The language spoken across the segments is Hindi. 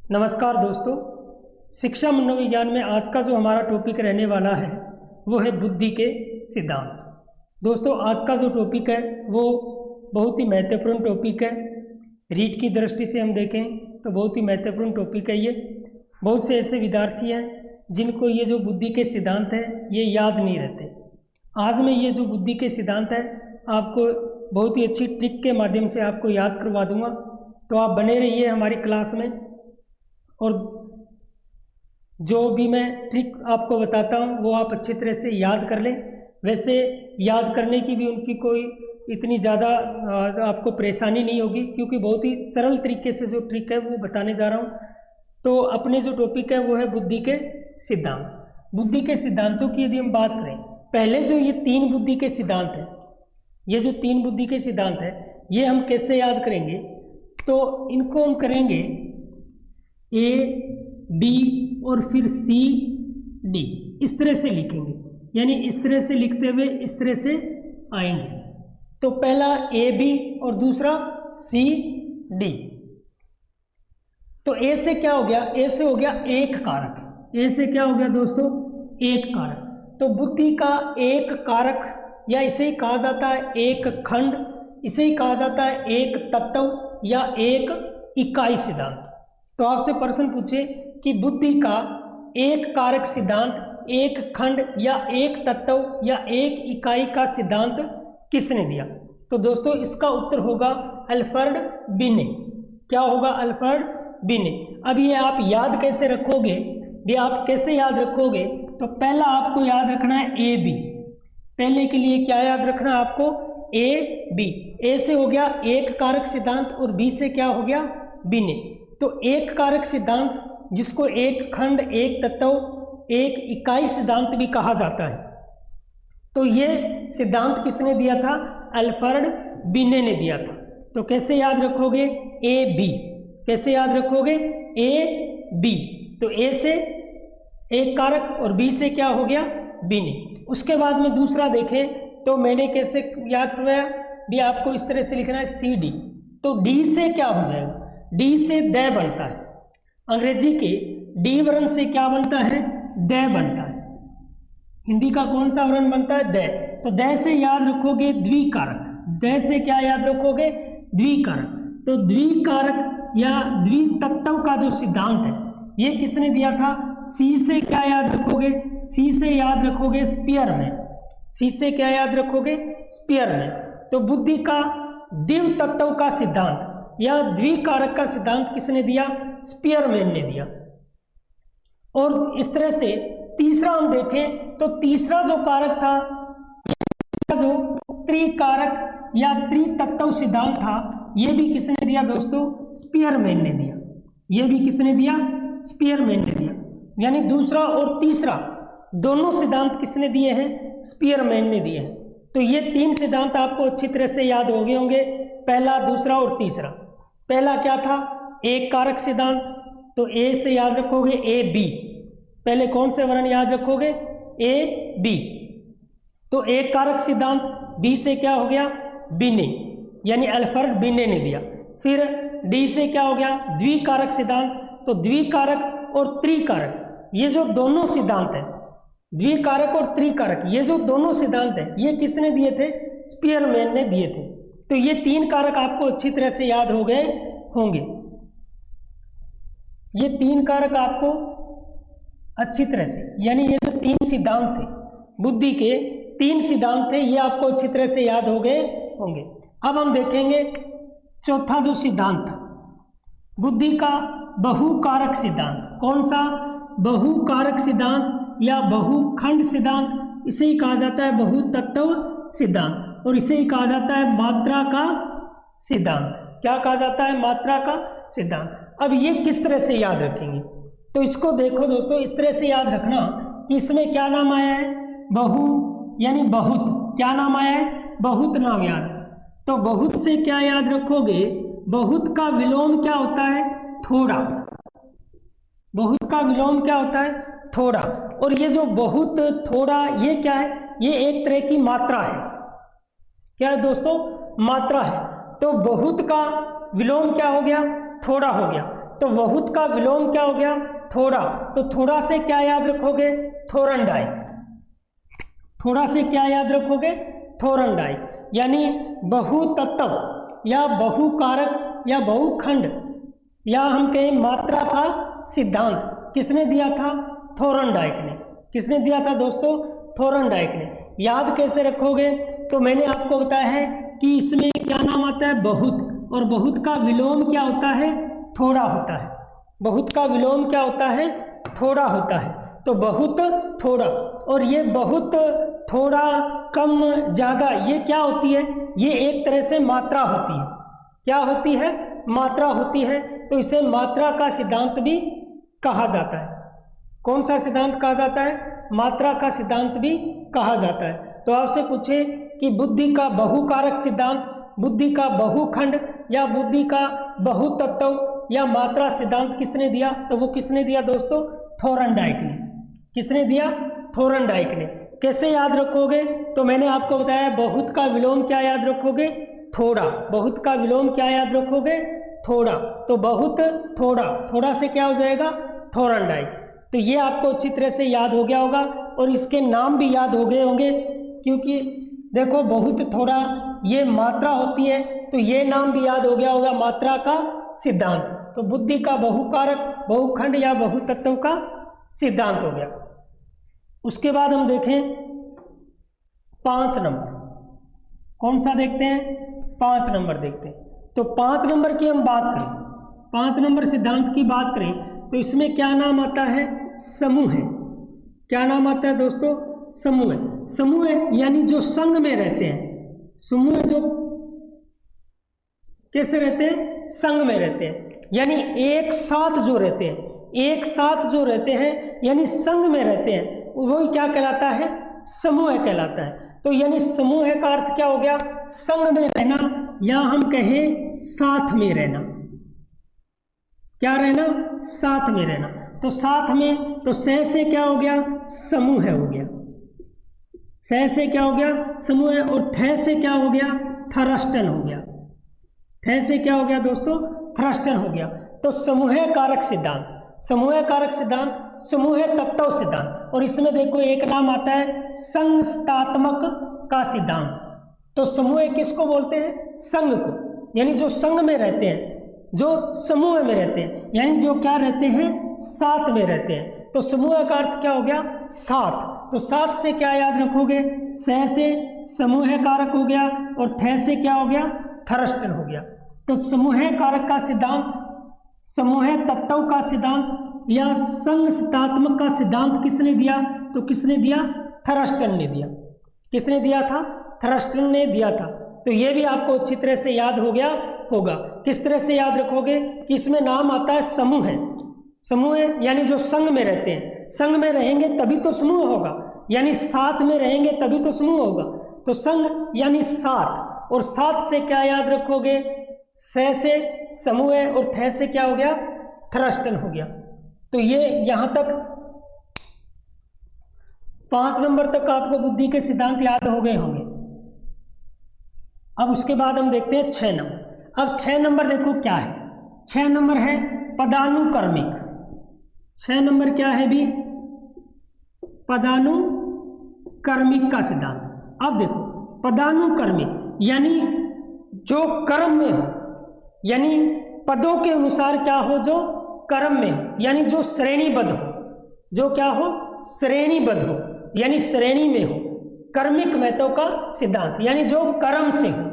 नमस्कार दोस्तों, शिक्षा मनोविज्ञान में आज का जो हमारा टॉपिक रहने वाला है वो है बुद्धि के सिद्धांत। दोस्तों, आज का जो टॉपिक है वो बहुत ही महत्वपूर्ण टॉपिक है। रीट की दृष्टि से हम देखें तो बहुत ही महत्वपूर्ण टॉपिक है ये। बहुत से ऐसे विद्यार्थी हैं जिनको ये जो बुद्धि के सिद्धांत है ये याद नहीं रहते। आज मैं ये जो बुद्धि के सिद्धांत है आपको बहुत ही अच्छी ट्रिक के माध्यम से आपको याद करवा दूंगा, तो आप बने रहिए हमारी क्लास में। और जो भी मैं ट्रिक आपको बताता हूँ वो आप अच्छी तरह से याद कर लें। वैसे याद करने की भी उनकी कोई इतनी ज़्यादा आपको परेशानी नहीं होगी, क्योंकि बहुत ही सरल तरीके से जो ट्रिक है वो बताने जा रहा हूँ। तो अपने जो टॉपिक है वो है बुद्धि के सिद्धांत। बुद्धि के सिद्धांतों की यदि हम बात करें, पहले जो ये तीन बुद्धि के सिद्धांत हैं, ये जो तीन बुद्धि के सिद्धांत है ये हम कैसे याद करेंगे? तो इनको हम करेंगे ए बी और फिर सी डी, इस तरह से लिखेंगे, यानी इस तरह से लिखते हुए इस तरह से आएंगे। तो पहला ए बी और दूसरा सी डी। तो ए से क्या हो गया? ए से हो गया एक कारक। ए से क्या हो गया दोस्तों? एक कारक। तो बुद्धि का एक कारक, या इसे ही कहा जाता है एक खंड, इसे ही कहा जाता है एक तत्व या एक इकाई सिद्धांत। तो आपसे प्रश्न पूछे कि बुद्धि का एक कारक सिद्धांत, एक खंड या एक तत्व या एक इकाई का सिद्धांत किसने दिया? तो दोस्तों इसका उत्तर होगा अल्फ्रेड बिने। क्या होगा? अल्फ्रेड बिने। अब ये आप याद कैसे रखोगे? ये आप कैसे याद रखोगे? तो पहला आपको याद रखना है ए बी। पहले के लिए क्या याद रखना है आपको? A B. ए से हो गया एक कारक सिद्धांत और बी से क्या हो गया? बिने। तो एक कारक सिद्धांत, जिसको एक खंड, एक तत्व, एक इकाई सिद्धांत भी कहा जाता है, तो ये सिद्धांत किसने दिया था? अल्फ्रेड बिने ने दिया था। तो कैसे याद रखोगे? A B. कैसे याद रखोगे? A B. तो ए से एक कारक और बी से क्या हो गया? बिने। उसके बाद में दूसरा देखें तो मैंने कैसे याद करवाया भी, आपको इस तरह से लिखना है सी डी। तो डी से क्या हो जाएगा? डी से द बनता है। अंग्रेजी के डी वर्ण से क्या बनता है? द बनता है। हिंदी का कौन सा वर्ण बनता है? द। तो द से याद रखोगे द्विकारक। द से क्या याद रखोगे? द्विकारक। तो द्विकारक या द्वितत्व का जो सिद्धांत है ये किसने दिया था? सी से क्या याद रखोगे? सी से याद रखोगे स्पीयरमैन। सी से क्या याद रखोगे? स्पीयरमैन। तो बुद्धि का द्वितत्व का सिद्धांत या द्विकारक का सिद्धांत किसने दिया? स्पीयरमैन ने दिया। और इस तरह से तीसरा हम देखें तो तीसरा जो कारक था, जो त्रिकारक या त्रितत्व सिद्धांत था, यह भी किसने दिया दोस्तों? स्पीयरमैन ने दिया। यह भी किसने दिया? स्पीयरमैन ने दिया। यानी दूसरा और तीसरा दोनों सिद्धांत किसने दिए हैं? स्पीयरमैन ने दिए हैं। तो ये तीन सिद्धांत आपको अच्छी तरह से याद हो गए होंगे, पहला, दूसरा और तीसरा। पहला क्या था? एक कारक सिद्धांत। तो ए से याद रखोगे ए बी। पहले कौन से वर्ण याद रखोगे? A B. तो एक कारक सिद्धांत। बी से क्या हो गया? बिने, यानी अल्फ्रेड बिने ने दिया। फिर डी से क्या हो गया? द्विकारक सिद्धांत। तो द्विकारक और त्रिकारक, ये जो दोनों सिद्धांत है, द्विकारक और त्रिकारक, ये जो दोनों सिद्धांत है ये किसने दिए थे? स्पीयरमैन ने दिए थे। तो ये तीन कारक आपको अच्छी तरह से याद हो गए होंगे। ये तीन कारक आपको अच्छी तरह से, यानी ये जो तीन सिद्धांत थे, बुद्धि के तीन सिद्धांत थे, ये आपको अच्छी तरह से याद हो गए होंगे। अब हम देखेंगे चौथा जो सिद्धांत था, बुद्धि का बहुकारक सिद्धांत। कौन सा? बहुकारक सिद्धांत या बहुखंड सिद्धांत। इसे ही कहा जाता है बहुतत्व सिद्धांत, और इसे ही कहा जाता है मात्रा का सिद्धांत। क्या कहा जाता है? मात्रा का सिद्धांत। अब ये किस तरह से याद रखेंगे? तो इसको देखो दोस्तों, इस तरह से याद रखना कि इसमें क्या नाम आया है? बहु, यानी बहुत। क्या नाम आया है? बहुत नाम याद। तो बहुत से क्या याद रखोगे? बहुत का विलोम क्या होता है? थोड़ा। बहुत का विलोम क्या होता है? थोड़ा। और ये जो बहुत, थोड़ा, ये क्या है? ये एक तरह की मात्रा है। क्या है दोस्तों? मात्रा है। तो बहुत का विलोम क्या हो गया? थोड़ा हो गया। तो बहुत का विलोम क्या हो गया, थोड़ा। तो थोड़ा से क्या याद रखोगे, थोरनडाइक। थोड़ा से क्या याद रखोगे, थोरनडाइक। यानी बहुतत्व या बहुकारक या बहुखंड या हम कहें मात्रा का सिद्धांत किसने दिया था, थोरनडाइक ने। किसने दिया था दोस्तों, थोरनडाइक ने। याद कैसे रखोगे, तो मैंने आपको बताया है कि इसमें क्या नाम आता है, बहुत, और बहुत का विलोम क्या होता है, थोड़ा होता है। बहुत का विलोम क्या होता है, थोड़ा होता है। तो बहुत, थोड़ा, और ये बहुत, थोड़ा, कम, ज़्यादा, ये क्या होती है, ये एक तरह से मात्रा होती है। क्या होती है, मात्रा होती है। तो इसे मात्रा का सिद्धांत भी कहा जाता है। कौन सा सिद्धांत कहा जाता है, मात्रा का सिद्धांत भी कहा जाता है। तो आपसे पूछे कि बुद्धि का बहुकारक सिद्धांत, बुद्धि का बहुखंड या बुद्धि का बहुतत्व या मात्रा सिद्धांत किसने दिया, तो वो किसने दिया दोस्तों, थोरनडाइक ने। किसने दिया, थोरनडाइक ने। कैसे याद रखोगे, तो मैंने आपको बताया बहुत का विलोम क्या याद रखोगे, थोड़ा। बहुत का विलोम क्या याद रखोगे, थोड़ा। तो बहुत, थोड़ा, थोड़ा से क्या हो जाएगा, थोरनडाइक। तो ये आपको अच्छी तरह से याद हो गया होगा और इसके नाम भी याद हो गए होंगे, क्योंकि देखो बहुत, थोड़ा, ये मात्रा होती है, तो ये नाम भी याद हो गया होगा, मात्रा का सिद्धांत। तो बुद्धि का बहुकारक, बहुखंड या बहुतत्व का सिद्धांत हो गया। उसके बाद हम देखें 5 नंबर, कौन सा देखते हैं, 5 नंबर देखते हैं। तो 5 नंबर की हम बात करें, 5 नंबर सिद्धांत की बात करें, तो इसमें क्या नाम आता है, समूह है। क्या नाम आता है दोस्तों, समूह है। समूह यानी जो संघ में रहते हैं, समूह जो कैसे रहते हैं, संघ में रहते हैं, यानी एक साथ जो रहते हैं, एक साथ जो रहते हैं यानी संघ में रहते हैं, वही क्या कहलाता है, समूह कहलाता है। तो यानी समूह का अर्थ क्या हो गया, संघ में रहना, या हम कहें साथ में रहना। क्या रहना, साथ में रहना। तो साथ में, तो स से क्या हो गया, समूह हो गया। स से क्या हो गया, समूह है। और थ से क्या हो गया, थरस्टन हो गया। थ से क्या हो गया दोस्तों, थरस्टन हो गया। तो समूह कारक सिद्धांत, समूह कारक सिद्धांत, समूह तत्व सिद्धांत। और इसमें देखो एक नाम आता है संस्थात्मक का सिद्धांत। तो समूह किसको बोलते हैं, संघ को, यानी जो संघ में रहते हैं, जो समूह में रहते हैं, यानी जो क्या रहते हैं, साथ में रहते हैं। तो समूह का अर्थ क्या हो गया, साथ। तो साथ से क्या याद रखोगे, स से समूह कारक हो गया, और थ से क्या हो गया, थरस्टन हो गया। तो समूह कारक का सिद्धांत, समूह तत्व का सिद्धांत या संस्थात्मक का सिद्धांत किसने दिया, तो किसने दिया, थरस्टन ने दिया। किसने दिया था, थरस्टन ने दिया था। तो ये भी आपको अच्छी तरह से याद हो गया होगा। किस तरह से याद रखोगे कि इसमें नाम आता है समूह है। समूह यानी जो संघ में रहते हैं, संघ में रहेंगे तभी तो समूह होगा, यानी साथ में रहेंगे तभी तो समूह होगा। तो संघ यानी साथ, और साथ से क्या याद रखोगे, स से समूह है, और थ से क्या हो गया, थरस्टन हो गया। तो ये यहां तक 5 नंबर तक आपको बुद्धि के सिद्धांत याद हो गए होंगे। अब उसके बाद हम देखते हैं 6 नंबर। अब 6 नंबर देखो क्या है, 6 नंबर है पदानुक्रमिक। 6 नंबर क्या है भी, पदानुक्रमिक का सिद्धांत। अब देखो पदानुक्रमिक यानी जो क्रम में हो, यानी पदों के अनुसार क्या हो, जो क्रम में हो, यानी जो श्रेणीबद्ध हो, जो क्या हो, श्रेणीबद्ध हो, यानी श्रेणी में हो। क्रमिक महत्व का सिद्धांत यानी जो क्रम से हो।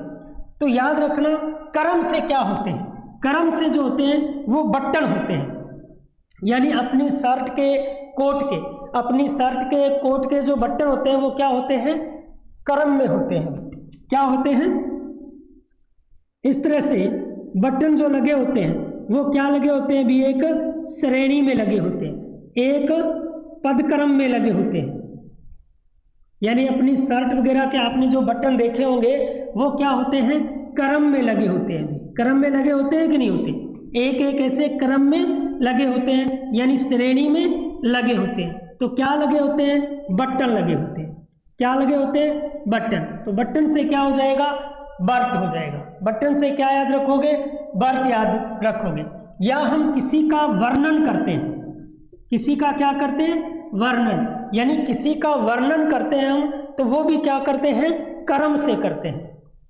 तो याद रखना क्रम से क्या होते हैं, क्रम से जो होते हैं वो बटन होते हैं, यानी अपनी शर्ट के, कोट के, अपनी शर्ट के, कोट के जो बटन होते हैं वो क्या होते हैं, क्रम में होते हैं। क्या होते हैं, इस तरह से बटन जो लगे होते हैं वो क्या लगे होते हैं भी, एक श्रेणी में लगे होते हैं, एक पदक्रम में लगे होते हैं। यानी अपनी शर्ट वगैरह के आपने जो बटन देखे होंगे वो क्या होते हैं, क्रम में लगे होते हैं। क्रम में लगे होते हैं कि नहीं होते, एक एक ऐसे क्रम में लगे होते हैं, यानी श्रेणी में लगे होते हैं। तो क्या लगे होते हैं, बटन लगे होते हैं। क्या लगे होते हैं, बटन। तो बटन से क्या हो जाएगा, बर्ट हो जाएगा। बटन से क्या याद रखोगे, बर्ट याद रखोगे। या हम किसी का वर्णन करते हैं, किसी का क्या करते हैं, वर्णन, यानी किसी का वर्णन करते हैं हम, तो वो भी क्या करते हैं, कर्म से करते हैं,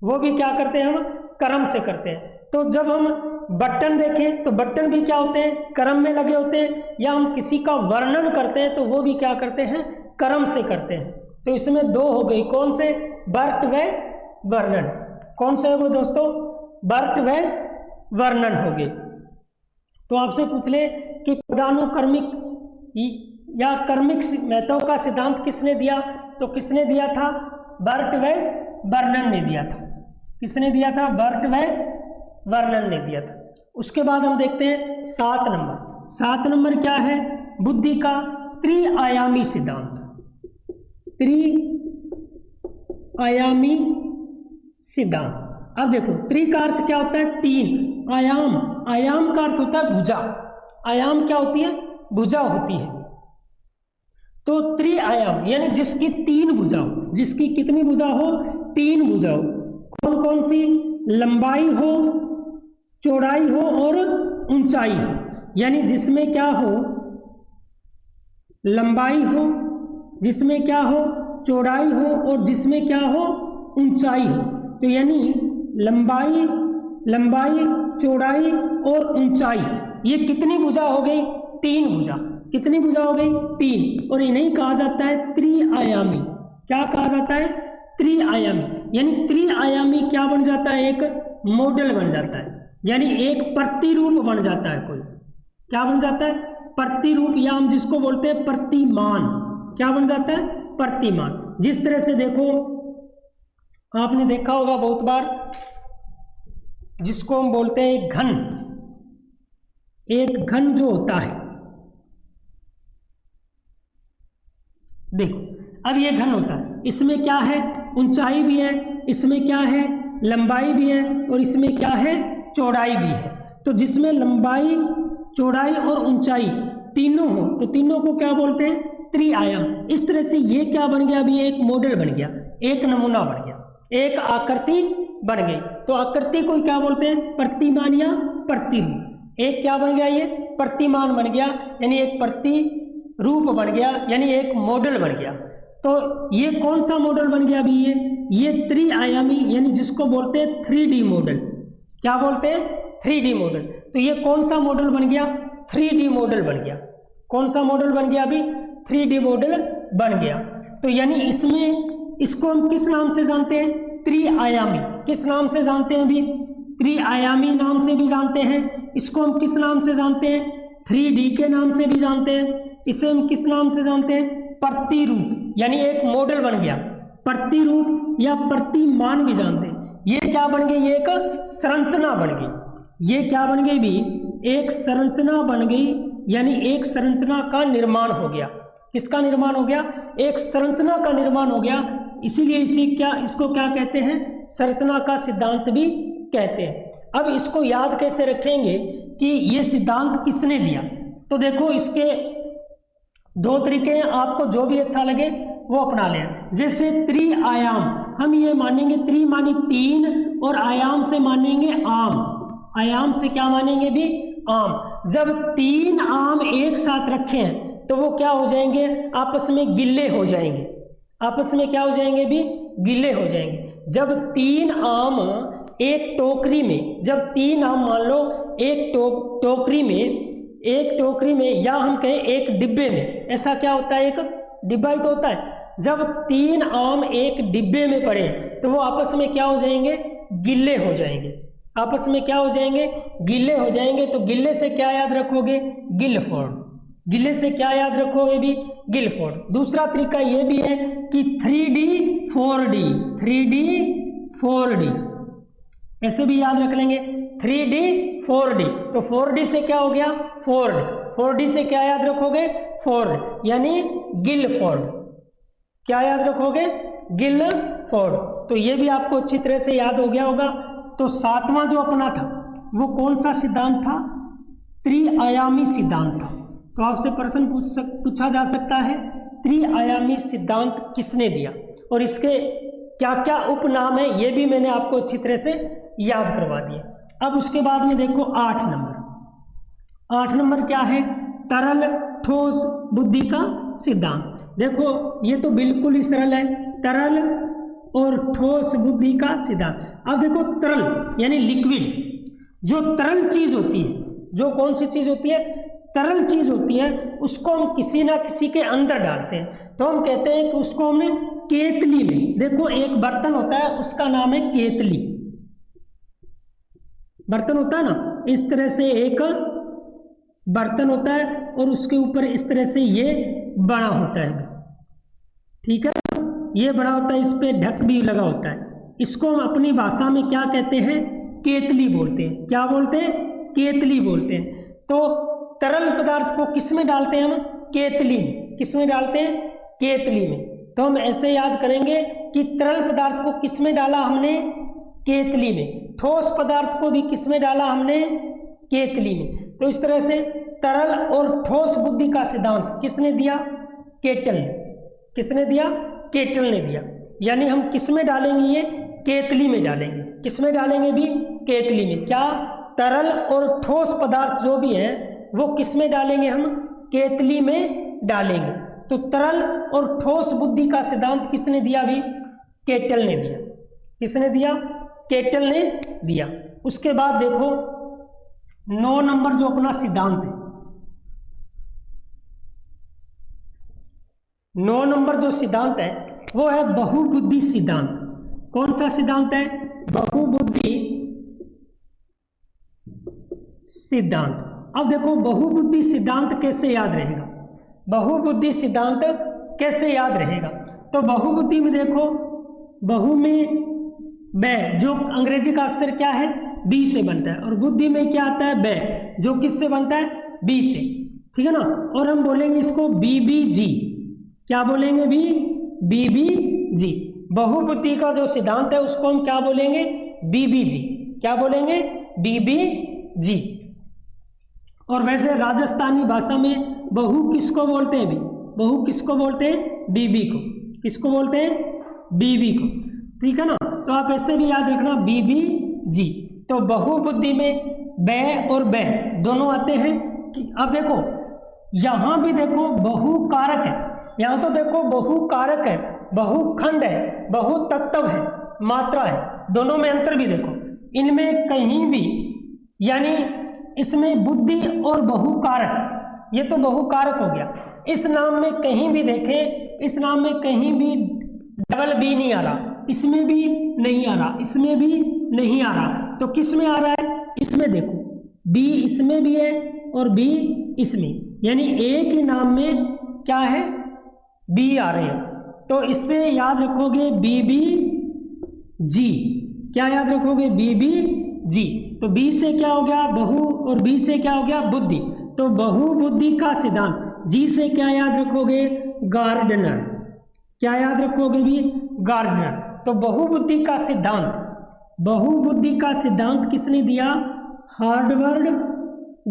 वो भी क्या करते हैं, हम कर्म से करते हैं। तो जब हम बटन देखें तो बटन भी क्या होते हैं, कर्म में लगे होते हैं, या हम किसी का वर्णन करते हैं तो वो भी क्या करते हैं, कर्म से करते हैं। तो इसमें दो हो गई, कौन से, बर्त व वर्णन। कौन से हो गए दोस्तों, बर्त व वर्णन हो गए। तो आपसे पूछ ले कि पदानुक्रमिक या कर्मिक महत्व का सिद्धांत किसने दिया, तो किसने दिया था, बर्ट व वर्णन ने दिया था। किसने दिया था, बर्ट व वर्णन ने दिया था। उसके बाद हम देखते हैं 7 नंबर। 7 नंबर क्या है, बुद्धि का त्रिआयामी सिद्धांत। त्रिआयामी सिद्धांत। अब देखो, त्रि का अर्थ क्या होता है, 3, आयाम, आयाम का अर्थ होता है भुजा, आयाम क्या होती है, भुजा होती है। तो त्रिआयाम यानी जिसकी 3 भुजा हो, जिसकी कितनी भुजा हो, 3 भुजा हो। कौन कौन सी, लंबाई हो, चौड़ाई हो और ऊंचाई हो। यानी जिसमें क्या हो, लंबाई हो, जिसमें क्या हो, चौड़ाई हो और जिसमें क्या हो, ऊंचाई हो। तो यानी लंबाई, चौड़ाई और ऊंचाई, ये कितनी भुजा हो गई, 3 भुजा। कितनी भुजा हो गई, 3। और इन्हें कहा जाता है त्रिआयामी। क्या कहा जाता है, त्रिआयामी। यानी त्रिआयामी क्या बन जाता है, एक मॉडल बन जाता है, यानी एक प्रतिरूप बन जाता है। कोई क्या बन जाता है, प्रतिरूप, या हम जिसको बोलते हैं प्रतिमान। क्या बन जाता है, प्रतिमान। जिस तरह से देखो, आपने देखा होगा बहुत बार, जिसको हम बोलते हैं एक घन, एक घन जो होता है, देखो अब ये घन होता है, इसमें क्या है, ऊंचाई भी है, इसमें क्या है, लंबाई भी है और इसमें क्या है, चौड़ाई भी है। तो जिसमें लंबाई, चौड़ाई और ऊंचाई तीनों हो, तो तीनों को क्या बोलते हैं, त्रिआयाम। इस तरह से ये क्या बन गया, अभी एक मॉडल बन गया, एक नमूना बन गया, एक आकृति बन गई। तो आकृति को क्या बोलते हैं, प्रतिमान या प्रतिरूप। एक क्या बन गया, ये प्रतिमान बन गया, यानी एक प्रतिरूप बन गया, यानी एक मॉडल बन गया। तो ये कौन सा मॉडल बन गया अभी, ये त्रिआयामी, यानी जिसको बोलते हैं 3D मॉडल। क्या बोलते हैं, 3D मॉडल। तो ये कौन सा मॉडल बन गया, 3D मॉडल बन गया। कौन सा मॉडल बन गया अभी, 3D मॉडल बन गया। तो यानी इसमें, इसको हम किस नाम से जानते हैं, त्रिआयामी। किस नाम से जानते हैं अभी, त्रिआयामी नाम से भी जानते हैं। इसको हम किस नाम से जानते हैं, 3D के नाम से भी जानते हैं। इसे हम किस नाम से जानते हैं, प्रतिरूप, यानी एक मॉडल बन गया। प्रतिरूप या प्रतिमान भी जानते हैं। ये क्या बन गई, ये एक संरचना बन गई। ये क्या बन गई भी, एक संरचना बन गई, यानी एक संरचना का निर्माण हो गया। किसका निर्माण हो गया, एक संरचना का निर्माण हो गया। इसीलिए इसको क्या कहते हैं, संरचना का सिद्धांत भी कहते हैं। अब इसको याद कैसे रखेंगे कि ये सिद्धांत किसने दिया, तो देखो इसके 2 तरीके हैं, आपको जो भी अच्छा लगे वो अपना लें। जैसे त्रिआयाम, हम ये मानेंगे, त्रि मानी 3 और आयाम से मानेंगे आम। आयाम से क्या मानेंगे भी, आम। जब 3 आम एक साथ रखे हैं तो वो क्या हो जाएंगे, आपस में गिले हो जाएंगे। आपस में क्या हो जाएंगे भी, गिले हो जाएंगे। जब 3 आम एक टोकरी में, जब 3 आम मान लो एक टोकरी में, या हम कहें एक डिब्बे में, ऐसा क्या होता है, एक डिब्बा ही तो होता है। जब 3 आम एक डिब्बे में पड़े तो वो आपस में क्या हो जाएंगे, गिले हो जाएंगे। आपस में क्या हो जाएंगे, गिले हो जाएंगे। तो गिले से क्या याद रखोगे, गिलफोर्ड। गिले से क्या याद रखोगे भी, गिलफोर्ड। दूसरा तरीका ये भी है कि 3D 4D, 3D 4D, ऐसे भी याद रख लेंगे, 3D 4D। तो 4D से क्या हो गया, फोर्ड। 4D से क्या याद रखोगे, फोर्ड, यानी गिलफोर्ड। क्या याद रखोगे, गिलफोर्ड। तो ये भी आपको अच्छी तरह से याद हो गया होगा। तो 7वां जो अपना था वो कौन सा सिद्धांत था, त्रिआयामी सिद्धांत था। तो आपसे प्रश्न पूछा जा सकता है, त्रिआयामी सिद्धांत किसने दिया और इसके क्या क्या उपनाम है, ये भी मैंने आपको अच्छी तरह से याद करवा दिया। अब उसके बाद में देखो 8 नंबर। 8 नंबर क्या है, तरल ठोस बुद्धि का सिद्धांत। देखो ये तो बिल्कुल ही सरल है, तरल और ठोस बुद्धि का सिद्धांत। अब देखो तरल यानी लिक्विड, जो तरल चीज होती है, जो कौन सी चीज होती है, तरल चीज होती है, उसको हम किसी ना किसी के अंदर डालते हैं, तो हम कहते हैं कि उसको हमने केतली में, देखो एक बर्तन होता है उसका नाम है केतली, बर्तन होता है ना, इस तरह से एक बर्तन होता है और उसके ऊपर इस तरह से ये बड़ा होता है, ठीक है, ये बड़ा होता है, इस पे ढक भी लगा होता है, इसको हम अपनी भाषा में क्या कहते हैं, केतली बोलते हैं। क्या बोलते हैं, केतली बोलते हैं। तो तरल पदार्थ को किस में डालते हैं हम, केतली में। किस में डालते हैं, केतली में। तो हम ऐसे याद करेंगे कि तरल पदार्थ को किस में डाला हमने, केतली में। ठोस पदार्थ को भी किस में डाला हमने, केतली में। तो इस तरह से तरल और ठोस बुद्धि का सिद्धांत किसने दिया, केटल ने। किसने दिया, केटल ने दिया। यानी हम किस में डालेंगे, ये केतली में डालेंगे। किस में डालेंगे भी, केतली में। क्या, तरल और ठोस पदार्थ जो भी है वो किस में डालेंगे हम, केतली में डालेंगे। तो तरल और ठोस बुद्धि का सिद्धांत किसने दिया भी, केटल ने दिया। किसने दिया, केटल ने दिया। उसके बाद देखो 9 नंबर जो अपना सिद्धांत है, 9 नंबर जो सिद्धांत है वो है बहुबुद्धि सिद्धांत। कौन सा सिद्धांत है, बहुबुद्धि सिद्धांत। अब देखो बहुबुद्धि सिद्धांत कैसे याद रहेगा, बहुबुद्धि सिद्धांत कैसे याद रहेगा। तो बहुबुद्धि में देखो, बहु में ब, जो अंग्रेजी का अक्षर क्या है, बी से बनता है, और बुद्धि में क्या आता है, ब, जो किससे बनता है, बी से, ठीक है ना। और हम बोलेंगे इसको बीबीजी। क्या बोलेंगे भी, बीबीजी। बहुबुद्धि का जो सिद्धांत है उसको हम क्या बोलेंगे, बीबीजी। क्या बोलेंगे, बीबीजी। और वैसे राजस्थानी भाषा में बहु किसको बोलते हैं भी, बहु किसको बोलते हैं, बीबी को। किसको बोलते हैं, बीबी को, ठीक है ना। तो आप ऐसे भी याद रखना, बीबी जी। तो बहुबुद्धि में ब और ब दोनों आते हैं। अब देखो यहां भी देखो बहु कारक है, यहां तो देखो बहु कारक है, बहुखंड है, बहुतत्व है, मात्रा है, दोनों में अंतर भी देखो। इनमें कहीं भी, यानी इसमें बुद्धि और बहुकारक, ये तो बहुकारक हो गया, इस नाम में कहीं भी देखें, इस नाम में कहीं भी डबल बी नहीं आ रहा, इसमें भी नहीं आ रहा, इसमें भी नहीं आ रहा। तो किस में आ रहा है, इसमें देखो, बी इसमें भी है और बी इसमें, यानी एक ही नाम में क्या है, बी आ रहे हैं। तो इससे याद रखोगे बीबी जी। क्या याद रखोगे, बीबी जी। तो बी से क्या हो गया, बहु, और बी से क्या हो गया, बुद्धि। तो बहुबुद्धि का सिद्धांत। जी से क्या याद रखोगे, गार्डनर। क्या याद रखोगे भी, गार्डनर। तो बहुबुद्धि का सिद्धांत, बहुबुद्धि का सिद्धांत किसने दिया, हार्वर्ड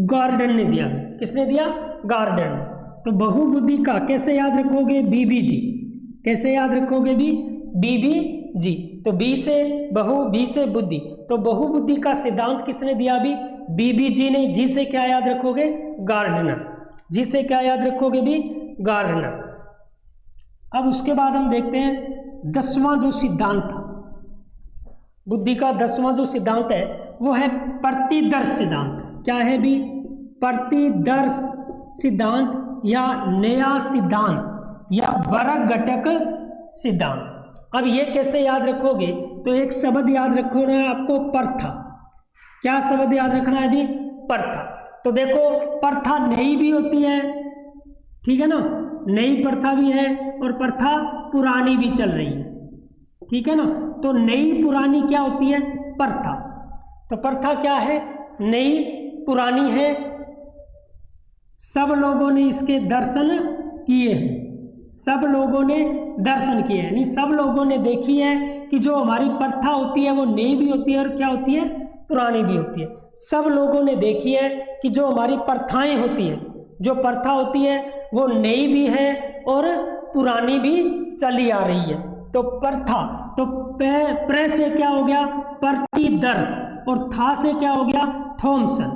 गार्डन ने दिया। किसने दिया, गार्डन। तो बहुबुद्धि का कैसे याद रखोगे, बीबीजी। कैसे याद रखोगे भी, बीबीजी। तो बी से बहु, बी से बुद्धि। तो बहुबुद्धि का सिद्धांत किसने दिया भी, बीबीजी ने। जी से क्या याद रखोगे, गार्डनर। जी से क्या याद रखोगे भी, गार्डनर। अब उसके बाद हम देखते हैं 10वां जो सिद्धांत था, बुद्धि का 10वां जो सिद्धांत है वो है प्रतिदर्श सिद्धांत। क्या है भी, प्रतिदर्श सिद्धांत या नया सिद्धांत या वर्ग घटक सिद्धांत। अब ये कैसे याद रखोगे, तो एक शब्द याद रखना है आपको, प्रथा। क्या शब्द याद रखना है भी, प्रथा। तो देखो प्रथा नई भी होती है, ठीक है ना, नई प्रथा भी है और प्रथा पुरानी भी चल रही है, ठीक है ना। तो नई पुरानी क्या होती है, प्रथा। तो प्रथा क्या है, नई पुरानी है, सब लोगों ने इसके दर्शन किए हैं, सब लोगों ने दर्शन किए हैं, यानी सब लोगों ने देखी है कि जो हमारी प्रथा होती है वो नई भी होती है और क्या होती है, पुरानी भी होती है। सब लोगों ने देखी है कि जो हमारी प्रथाएं होती है, जो प्रथा होती है वो नई भी है और पुरानी भी चली आ रही है। तो प्रथा, तो प्र से क्या हो गया, प्रतिदर्श, और था से क्या हो गया, थॉमसन।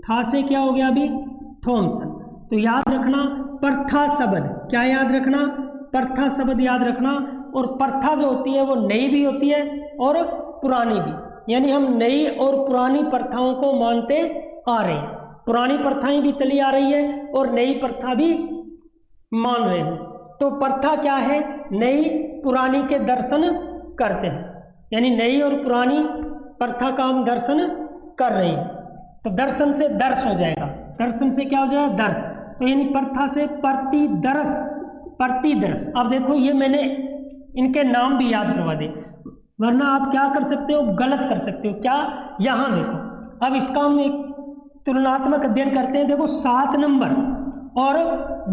था से क्या हो गया अभी, थॉमसन। तो याद रखना प्रथा शब्द, क्या याद रखना, प्रथा शब्द याद रखना। और प्रथा जो होती है वो नई भी होती है और पुरानी भी, यानी हम नई और पुरानी प्रथाओं को मानते आ रहे हैं। पुरानी प्रथाएं भी चली आ रही है और नई प्रथा भी मान रहे हैं। तो प्रथा क्या है, नई पुरानी के दर्शन करते हैं, यानी नई और पुरानी प्रथा का हम दर्शन कर रहे हैं। तो दर्शन से दर्श हो जाएगा, दर्शन से क्या हो जाएगा, दर्श। तो यानी प्रथा से प्रतिदर्श, प्रतिदर्श। अब देखो ये मैंने इनके नाम भी याद करवा दे, वरना आप क्या कर सकते हो, गलत कर सकते हो। क्या, यहाँ देखो, अब इसका हम एक तुलनात्मक अध्ययन करते हैं। देखो 7 नंबर और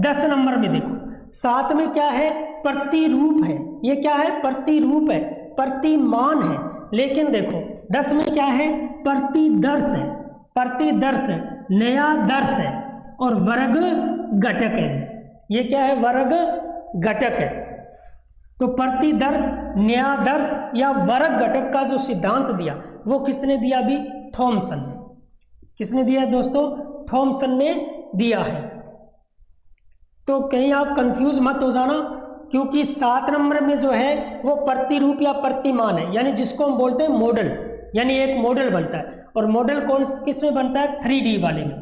10 नंबर में देखो, 7 में क्या है, प्रतिरूप है, ये क्या है, प्रतिरूप है, प्रतिमान है। लेकिन देखो 10 में क्या है, प्रतिदर्श है, प्रतिदर्श है, नया दर्श है और वर्ग घटक है। ये क्या है, वर्ग घटक है। तो प्रतिदर्श, नया दर्श या वर्ग घटक का जो सिद्धांत दिया वो किसने दिया अभी, थॉमसन ने। किसने दिया दोस्तों, थॉमसन ने दिया है। तो कहीं आप कंफ्यूज मत हो जाना, क्योंकि 7 नंबर में जो है वो प्रतिरूप या प्रतिमान है, यानी जिसको हम बोलते हैं मॉडल, यानी एक मॉडल बनता है। और मॉडल कौन किस में बनता है, 3D वाले में।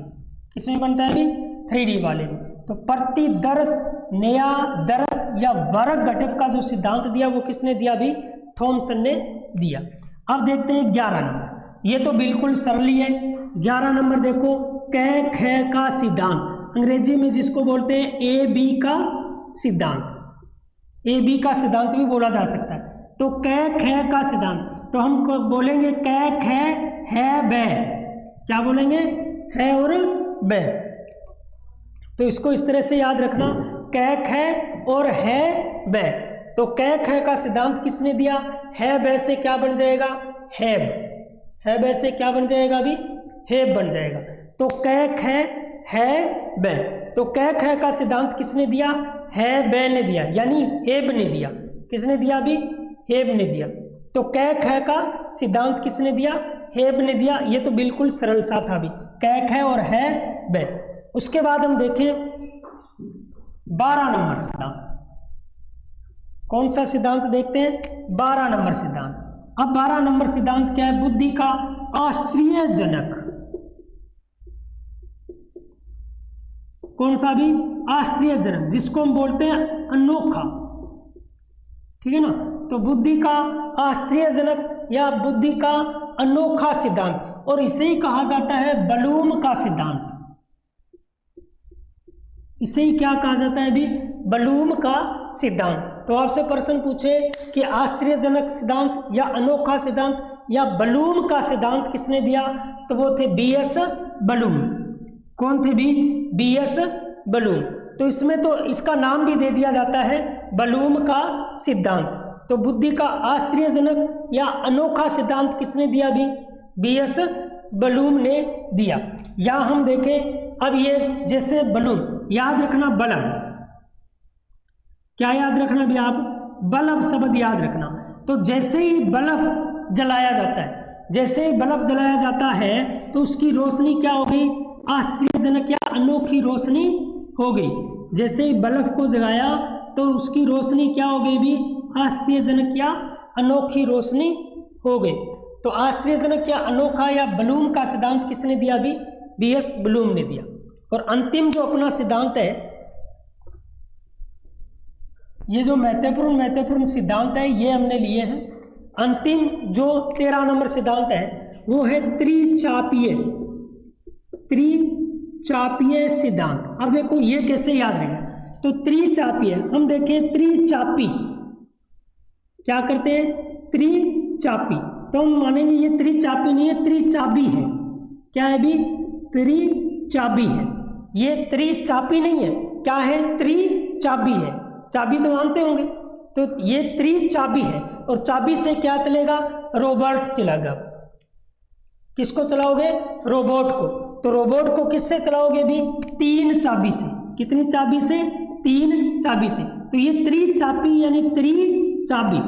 किस में बनता है अभी, 3D वाले में। तो प्रतिदर्श, नया दर्श या वर्ग घटक का जो सिद्धांत दिया वो किसने दिया अभी, थॉमसन ने दिया। अब देखते हैं 11 नंबर, ये तो बिल्कुल सरल ही है। 11 नंबर देखो, कै खे का सिद्धांत, अंग्रेजी में जिसको बोलते हैं AB का सिद्धांत। AB का सिद्धांत भी बोला जा सकता है। तो कै खे का सिद्धांत, तो हम बोलेंगे कै खे है बै, क्या बोलेंगे, है और बै। तो इसको इस तरह से याद रखना, कै खे और है बै। तो कै खे का सिद्धांत किसने दिया, है बै से क्या बन जाएगा, हैब। है बै से क्या बन जाएगा अभी, हैब बन जाएगा। तो कै खे है बै, तो कै खे का सिद्धांत किसने दिया, है बै ने दिया, यानी हेब ने दिया। किसने दिया अभी, हेब ने दिया। तो कै खे का सिद्धांत किसने दिया, हेब ने दिया। ये तो बिल्कुल सरल सा था अभी, कै खे और है बै। उसके बाद हम देखें 12 नंबर सिद्धांत, कौन सा सिद्धांत देखते हैं, 12 नंबर सिद्धांत। अब 12 नंबर सिद्धांत क्या है, बुद्धि का आश्चर्यजनक, कौन सा भी, आश्चर्यजनक, जिसको हम बोलते हैं अनोखा, ठीक है ना। तो बुद्धि का आश्चर्यजनक या बुद्धि का अनोखा सिद्धांत, और इसे ही कहा जाता है बलूम का सिद्धांत। इसे ही क्या कहा जाता है अभी, बलूम का सिद्धांत। तो आपसे प्रश्न पूछे कि आश्चर्यजनक सिद्धांत या अनोखा सिद्धांत या बलूम का सिद्धांत किसने दिया, तो वो थे BS बलूम। कौन थे भी, BS बलूम। तो इसमें तो इसका नाम भी दे दिया जाता है बलूम का सिद्धांत। तो बुद्धि का आश्चर्यजनक या अनोखा सिद्धांत किसने दिया अभी, BS बलूम ने दिया। या हम देखें अब ये जैसे बलून, याद रखना बल्ब, क्या याद रखना भी आप, बल्ब शब्द याद रखना। तो जैसे ही बल्ब जलाया जाता है, जैसे ही बल्ब जलाया जाता है तो उसकी रोशनी क्या हो गई, आश्चर्यजनक या अनोखी रोशनी हो गई। जैसे ही बल्ब को जलाया तो उसकी रोशनी क्या हो गई भी, आश्चर्यजनक या अनोखी रोशनी हो गई। तो आश्चर्यजनक या अनोखा या बलूम का सिद्धांत किसने दिया अभी, BS बलूम ने दिया। और अंतिम जो अपना सिद्धांत है, ये जो महत्वपूर्ण सिद्धांत है ये हमने लिए हैं। अंतिम जो 13 नंबर सिद्धांत है वो है त्रिचापीय सिद्धांत। अब देखो ये कैसे याद रहेगा, तो त्रिचापीय, हम देखें त्रिचापी क्या करते हैं, त्रिचापी। तो हम मानेंगे ये त्रिचापी नहीं है, त्रिचाबी है। क्या है भी, त्रिचाबी है। ये त्रिचापी नहीं है, क्या है, त्रिचाबी है। चाबी तो जानते होंगे, तो ये त्रिचाबी है। और चाबी से क्या चलेगा, रोबोट चलेगा। किसको चलाओगे, रोबोट को। तो रोबोट को किससे चलाओगे भी, 3 चाबी से। कितनी चाबी से, 3 चाबी से। तो ये त्रिचापी यानी त्रिचाबी,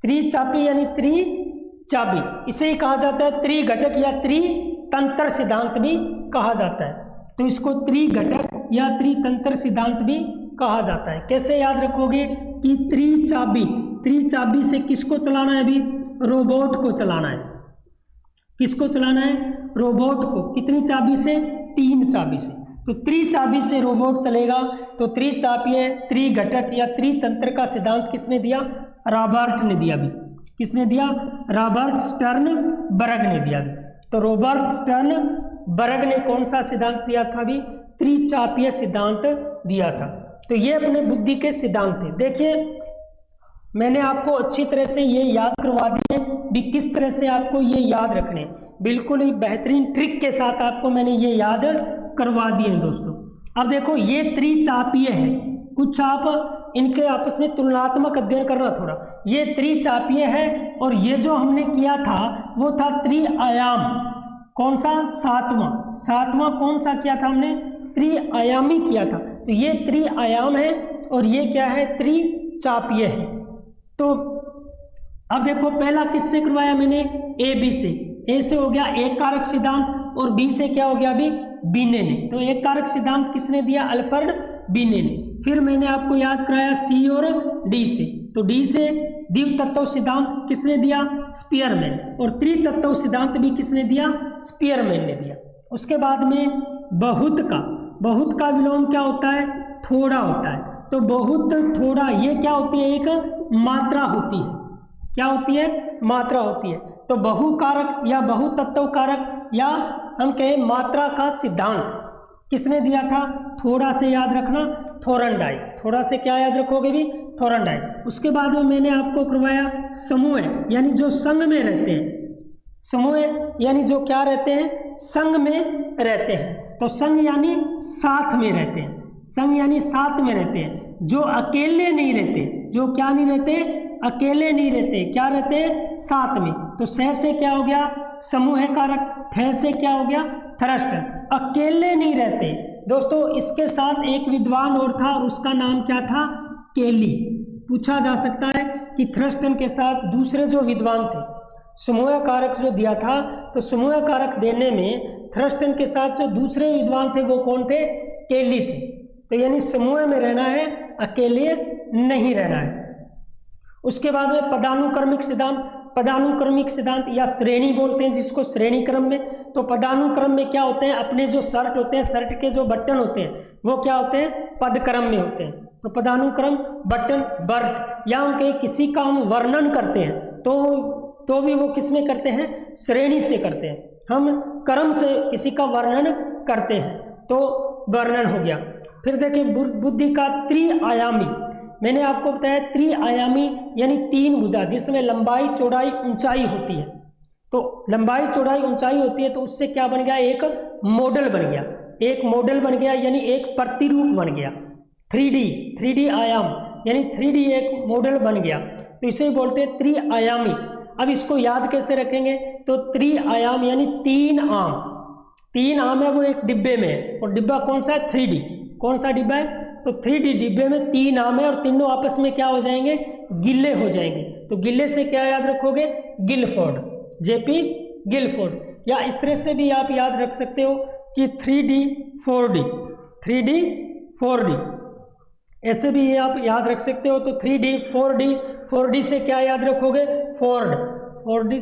त्रिचापी यानी त्रिचाबी। इसे ही कहा जाता है त्रिघटक या त्रितंत्र सिद्धांत भी कहा जाता है। तो इसको त्रिघटक या त्रितंत्र सिद्धांत भी कहा जाता है। कैसे याद रखोगे कि त्रिचाबी से किसको चलाना है? अभी रोबोट को चलाना है। किसको चलाना है? रोबोट को। कितनी चाबी से? 3 चाबी से। तो त्रिचाबी से रोबोट चलेगा। तो त्रिचाबी त्रिघटक या त्रितंत्र का सिद्धांत किसने दिया? रॉबर्ट ने दिया। भी किसने दिया? रॉबर्ट स्टर्नबर्ग ने दिया। तो रॉबर्ट स्टर्नबर्ग ने कौन सा सिद्धांत दिया था? भी त्रिचापीय सिद्धांत दिया था। तो ये अपने बुद्धि के सिद्धांत थे। देखिए मैंने आपको अच्छी तरह से ये याद करवा दिए भी किस तरह से आपको ये याद रखने, बिल्कुल ही बेहतरीन ट्रिक के साथ आपको मैंने ये याद करवा दिए दोस्तों। अब देखो ये त्रिचापीय है, कुछ आप इनके आपस में तुलनात्मक अध्ययन करना थोड़ा। ये त्रिचापीय है और ये जो हमने किया था वो था त्रिआयाम। कौन सा? सातवां कौन सा किया था हमने? त्रिआयामी किया था। तो ये त्रिआयाम है और ये क्या है? त्रिचापीय है। तो अब देखो पहला किससे करवाया मैंने? ए बी से। ए से हो गया एक कारक सिद्धांत और बी से क्या हो गया? अभी बीने ने। तो एक कारक सिद्धांत किसने दिया? अल्फ्रेड बीने ने। फिर मैंने आपको याद कराया सी और डी से। तो डी से द्वितत्व सिद्धांत किसने दिया? स्पीयरमैन। और त्रितत्व सिद्धांत भी किसने दिया? स्पीयरमैन ने दिया। उसके बाद में बहुत का विलोम क्या होता है? थोड़ा होता है। तो बहुत थोड़ा ये क्या होती है? एक मात्रा होती है। क्या होती है? मात्रा होती है। तो बहुकारक या बहुतत्व कारक या हम कहें मात्रा का सिद्धांत किसने दिया था? थोड़ा से याद रखना, थोरनडाई। थोड़ा से क्या याद रखोगे भी? थोरनडाई। उसके बाद में मैंने आपको करवाया समूह यानी जो संघ में रहते हैं। समूह यानी जो क्या रहते हैं? संघ में रहते हैं। तो संघ यानी साथ में रहते हैं। संघ यानी साथ में रहते हैं, जो अकेले नहीं रहते। जो क्या नहीं रहते? अकेले नहीं रहते। क्या रहते हैं? साथ में। तो स से क्या हो गया? समूह कारक। थ से क्या हो गया? थ्रस्ट। अकेले नहीं रहते दोस्तों। इसके साथ एक विद्वान और था, उसका नाम क्या था? केली। पूछा जा सकता है कि थ्रस्टन के साथ दूसरे जो विद्वान थे, समूह कारक जो दिया था, तो समूह कारक देने में थ्रस्टन के साथ जो दूसरे विद्वान थे वो कौन थे? केली थे। तो यानी समूह में रहना है, अकेले नहीं रहना है। उसके बाद में पदानुक्रमिक सिद्धांत या श्रेणी बोलते हैं जिसको, श्रेणी क्रम में। तो पदानुक्रम में क्या होते हैं? अपने जो शर्ट होते हैं, शर्ट के जो बटन होते हैं वो क्या होते हैं? पदक्रम में होते हैं। तो पदानुक्रम बटन बर्ट, या हम कहीं किसी का हम वर्णन करते हैं तो भी वो किस में करते हैं? श्रेणी से करते हैं। हम क्रम से किसी का वर्णन करते हैं तो वर्णन हो गया। फिर देखिए बुद्धि का त्रिआयामी, मैंने आपको बताया त्रिआयामी यानी 3 भुजा जिसमें लंबाई चौड़ाई ऊंचाई होती है। तो लंबाई चौड़ाई ऊंचाई होती है तो उससे क्या बन गया? एक मॉडल बन गया। एक मॉडल बन गया यानी एक प्रतिरूप बन गया। 3D आयाम यानी 3D एक मॉडल बन गया। तो इसे बोलते हैं त्रिआयामी। अब इसको याद कैसे रखेंगे? तो त्रिआयाम यानी 3 आम। 3 आम है वो एक डिब्बे में है और डिब्बा कौन सा है? 3D। कौन सा डिब्बा है? तो 3D डिब्बे में 3 आम है और तीनों आपस में क्या हो जाएंगे? गिल्ले हो जाएंगे। तो गिल्ले से क्या याद रखोगे? Guilford, JP Guilford. या इस तरह से भी आप याद रख सकते हो कि 3D 4D ऐसे भी आप याद रख सकते हो। तो 3D 4D से क्या याद रखोगे? फोर्ड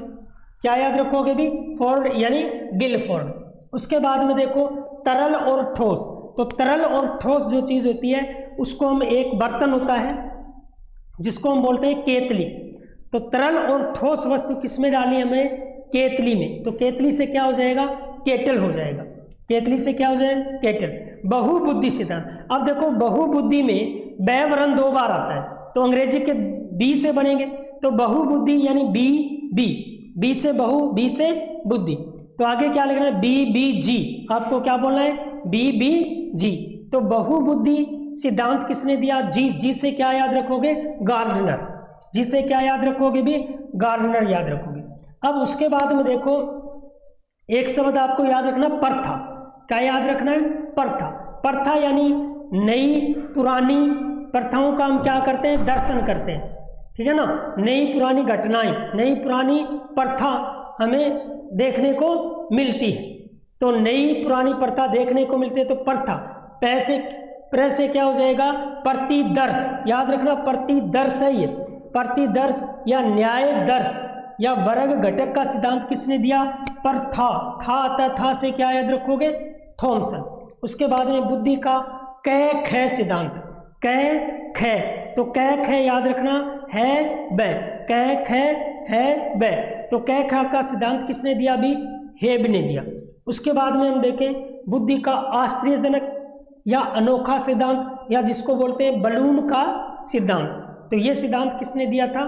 क्या याद रखोगे भी? फोर्ड यानी गिलफोर्ड। उसके बाद में देखो तरल और ठोस। तो तरल और ठोस जो चीज़ होती है उसको हम, एक बर्तन होता है जिसको हम बोलते हैं केतली। तो तरल और ठोस वस्तु किस में डालनी हमें? केतली में। तो केतली से क्या हो जाएगा? केटल हो जाएगा। केतली से क्या हो जाएगा? केटल। बहुबुद्धि सिद्धांत। अब देखो बहुबुद्धि में व्यावरण 2 बार आता है तो अंग्रेजी के बी से बनेंगे। तो बहुबुद्धि यानी बी से बहु, बी से बुद्धि। तो आगे क्या लिखना है? BBG। आपको क्या बोलना है? BBG। तो बहुबुद्धि सिद्धांत किसने दिया? जी से क्या याद रखोगे? गार्डनर। जी से क्या याद रखोगे भी? गार्डनर याद रखोगे। अब उसके बाद में देखो एक शब्द आपको याद रखना, प्रथा। क्या याद रखना है? प्रथा यानी नई पुरानी प्रथाओं का हम क्या करते हैं? दर्शन करते हैं। ठीक है ना? नई पुरानी घटनाएं, नई पुरानी प्रथा हमें देखने को मिलती है। तो नई पुरानी प्रथा देखने को मिलती है, तो प्रथा पैसे प्र से क्या हो जाएगा, प्रतिदर्श, याद रखना प्रतिदर्श है ये, प्रतिदर्श या न्याय दर्श या वर्ग घटक का सिद्धांत किसने दिया, प्रथा, था आता था से क्या याद रखोगे, थॉमसन। उसके बाद में बुद्धि का कै ख सिद्धांत, कै ख, तो कै ख याद रखना है ब, कै ख है ब, तो कै ख का सिद्धांत किसने दिया, अभी हेब ने दिया। उसके बाद में हम देखें बुद्धि का आश्चर्यजनक या अनोखा सिद्धांत, या जिसको बोलते हैं बलूम का सिद्धांत, तो ये सिद्धांत किसने दिया था,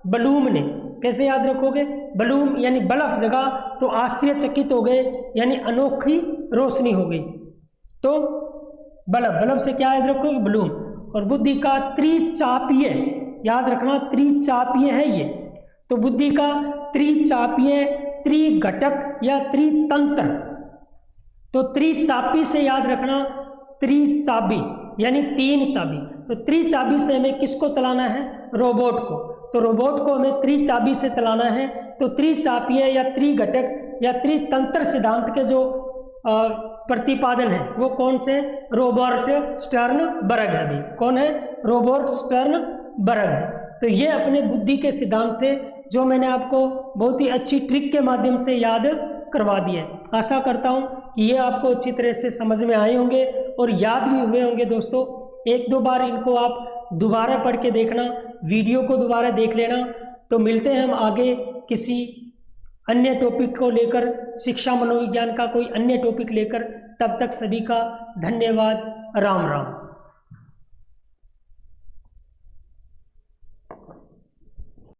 बलूम ने। कैसे याद रखोगे, बलूम यानी बल्ब जगा तो आश्चर्यचकित हो गए, यानी अनोखी रोशनी हो गई, तो बल्ब, बल्ब से क्या याद रखोगे, बलूम। और बुद्धि का त्रिचापीय, याद रखना त्रिचापीय है ये, तो बुद्धि का त्रिचापीय, त्रिघटक या त्रितंत्र, तो त्रिचापी से याद रखना त्रिचाबी यानी तीन चाबी, तो त्रिचाबी से हमें किसको चलाना है, रोबोट को, तो रोबोट को हमें त्रिचाबी से चलाना है, तो त्रिचापीय या त्रिघटक या त्रितंत्र सिद्धांत के जो प्रतिपादन है वो कौन से, रॉबर्ट स्टर्नबर्ग है। अभी कौन है, रॉबर्ट स्टर्नबर्ग है। तो ये अपने बुद्धि के सिद्धांत थे जो मैंने आपको बहुत ही अच्छी ट्रिक के माध्यम से याद करवा दिए। आशा करता हूँ कि ये आपको अच्छी तरह से समझ में आए होंगे और याद भी हुए होंगे दोस्तों। एक दो बार इनको आप दोबारा पढ़ के देखना, वीडियो को दोबारा देख लेना। तो मिलते हैं हम आगे किसी अन्य टॉपिक को लेकर, शिक्षा मनोविज्ञान का कोई अन्य टॉपिक लेकर। तब तक सभी का धन्यवाद, राम राम।